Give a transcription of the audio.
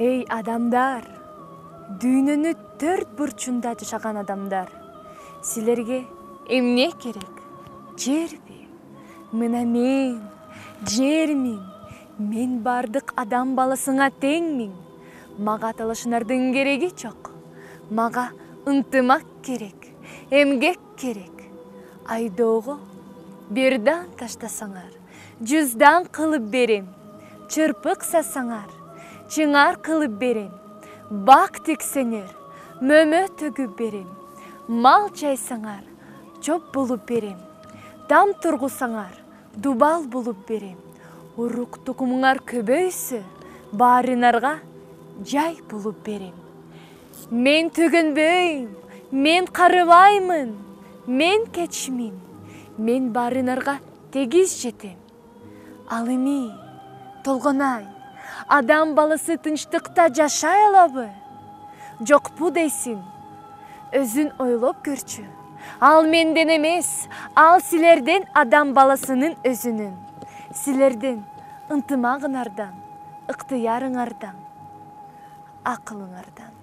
Эй адамдар, дүйнөнү төрт бурчунда жашаган адамдар, силерге эмне керек? Жерби? Мына мен жермин. Мен бардык адам баласыңа теңмин. Мага талашыңардын кереги жок. Мага ынтымак керек, эмгек керек. Айдоого бир дан таштасаңар, 100 дан кылып берем. Чырпык сасаңар, чыңар кылып берем. Бак тексеңер, мөмө төгүп берем. Мал чайсаңар, чоп болуп берем. Там тургусаңар, дубал болуп берем. Урук тукумуңар көбөйсө, баарыңарга жай болуп берем. Мен төгөнбөйм, мен карыбаймын, мен кечмин. Мен баарыңарга тегиз жетем. Ал эми, Толгонай, адам баласы тынчтыкта жашай алабы? Жокпу дейсиң? Өзүн ойлоп көрчү. Ал менден эмес, ал силерден адам баласынын өзүнүн. Силерден ынтымагыңардан, ыктыярыңардан, акылыңардан.